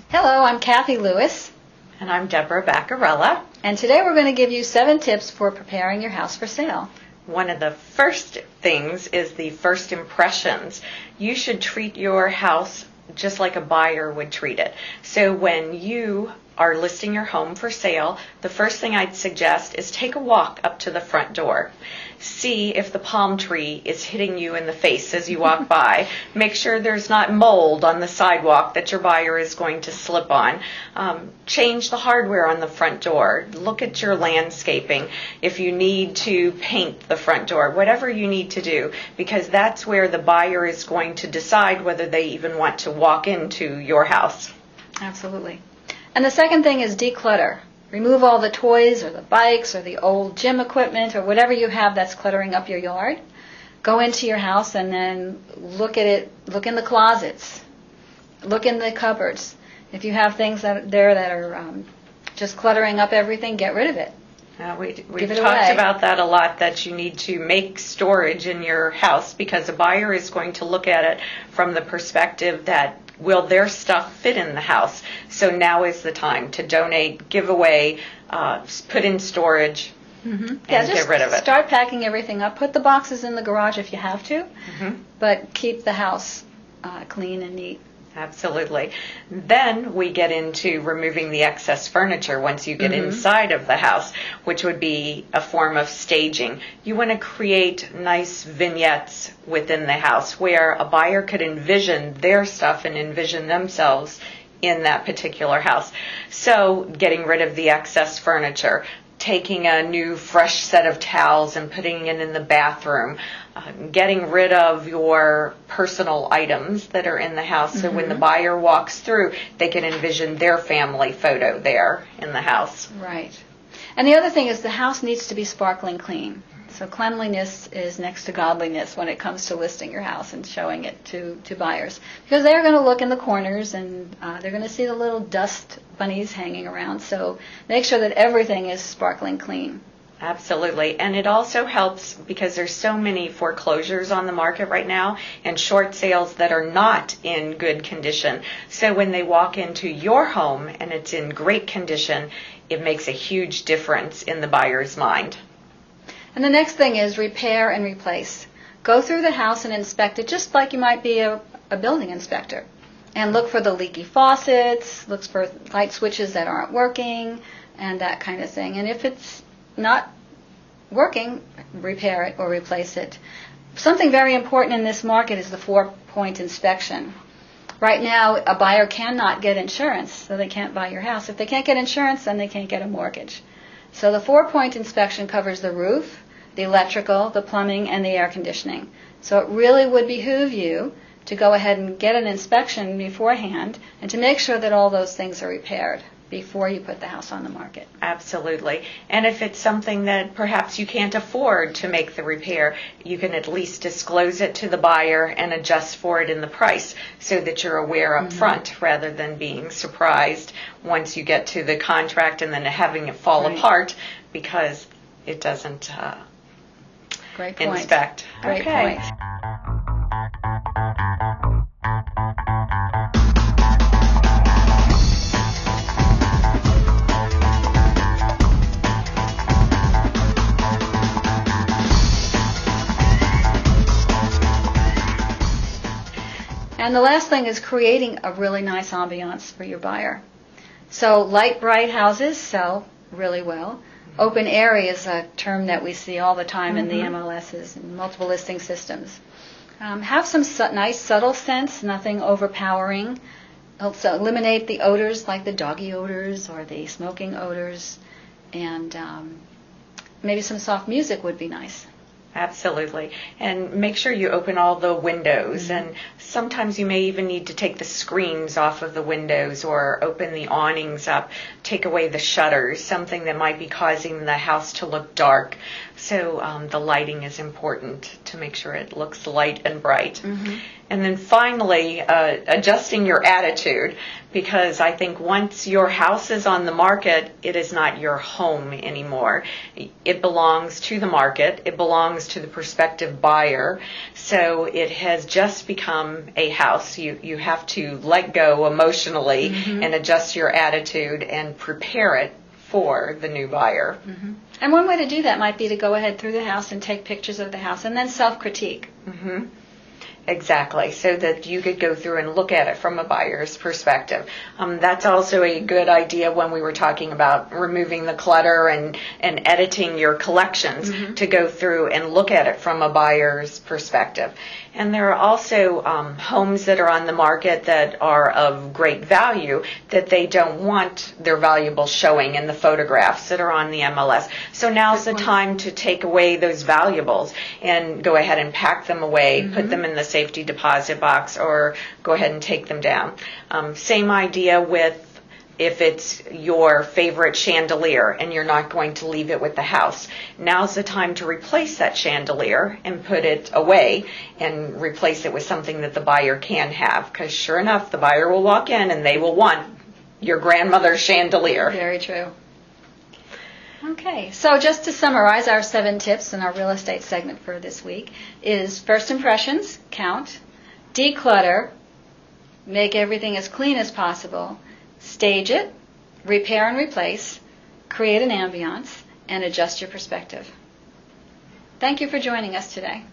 Hello, I'm Kathy Lewis. And I'm Deborah Baccarella. And today we're going to give you 7 tips for preparing your house for sale. One of the first things is the first impressions. You should treat your house just like a buyer would treat it. So when you are listing your home for sale, the first thing I'd suggest is take a walk up to the front door. See if the palm tree is hitting you in the face as you walk by. Make sure there's not mold on the sidewalk that your buyer is going to slip on. Change the hardware on the front door. Look at your landscaping. If you need to paint the front door, whatever you need to do, because that's where the buyer is going to decide whether they even want to walk into your house. Absolutely. And the second thing is declutter. Remove all the toys or the bikes or the old gym equipment or whatever you have that's cluttering up your yard. Go into your house and then look at it. Look in the closets. Look in the cupboards. If you have things that are just cluttering up everything, get rid of it. We've talked about that a lot, that you need to make storage in your house because a buyer is going to look at it from the perspective that will their stuff fit in the house. So now is the time to donate, give away, put in storage, and get rid of it. Start packing everything up. Put the boxes in the garage if you have to, but keep the house clean and neat. Absolutely. Then we get into removing the excess furniture once you get inside of the house, which would be a form of staging. You want to create nice vignettes within the house where a buyer could envision their stuff and envision themselves in that particular house. So getting rid of the excess furniture, taking a new fresh set of towels and putting it in the bathroom, getting rid of your personal items that are in the house so when the buyer walks through, they can envision their family photo there in the house. Right. And the other thing is the house needs to be sparkling clean. So cleanliness is next to godliness when it comes to listing your house and showing it to buyers. Because they're going to look in the corners and they're going to see the little dust bunnies hanging around. So make sure that everything is sparkling clean. Absolutely. And it also helps because there's so many foreclosures on the market right now and short sales that are not in good condition. So when they walk into your home and it's in great condition, it makes a huge difference in the buyer's mind. And the next thing is repair and replace. Go through the house and inspect it just like you might be a building inspector. And look for the leaky faucets, look for light switches that aren't working, and that kind of thing. And if it's not working, repair it or replace it. Something very important in this market is the 4-point inspection. Right now, a buyer cannot get insurance, so they can't buy your house. If they can't get insurance, then they can't get a mortgage. So the 4-point inspection covers the roof, the electrical, the plumbing, and the air conditioning. So it really would behoove you to go ahead and get an inspection beforehand and to make sure that all those things are repaired before you put the house on the market. Absolutely. And if it's something that perhaps you can't afford to make the repair, you can at least disclose it to the buyer and adjust for it in the price so that you're aware up front rather than being surprised once you get to the contract and then having it fall apart because it doesn't inspect. Great point. And the last thing is creating a really nice ambiance for your buyer. So light, bright houses sell really well. Open area is a term that we see all the time in the MLSs and multiple listing systems. Have some nice subtle scents, nothing overpowering. Also eliminate the odors like the doggy odors or the smoking odors. And maybe some soft music would be nice. Absolutely. And make sure you open all the windows. And sometimes you may even need to take the screens off of the windows or open the awnings up, take away the shutters, something that might be causing the house to look dark. So the lighting is important to make sure it looks light and bright. And then finally, adjusting your attitude, because I think once your house is on the market, it is not your home anymore. It belongs to the market. It belongs to the prospective buyer. So it has just become a house. You have to let go emotionally and adjust your attitude and prepare it for the new buyer. And one way to do that might be to go ahead through the house and take pictures of the house and then self-critique. Exactly, so that you could go through and look at it from a buyer's perspective. That's also a good idea when we were talking about removing the clutter and editing your collections, to go through and look at it from a buyer's perspective. And there are also homes that are on the market that are of great value that they don't want their valuables showing in the photographs that are on the MLS. So now's the time to take away those valuables and go ahead and pack them away, put them in the safety deposit box, or go ahead and take them down. Same idea with if it's your favorite chandelier and you're not going to leave it with the house. Now's the time to replace that chandelier and put it away and replace it with something that the buyer can have, because sure enough, the buyer will walk in and they will want your grandmother's chandelier. Very true. Okay, so just to summarize our 7 tips in our real estate segment for this week is first impressions, count, declutter, make everything as clean as possible, stage it, repair and replace, create an ambiance, and adjust your perspective. Thank you for joining us today.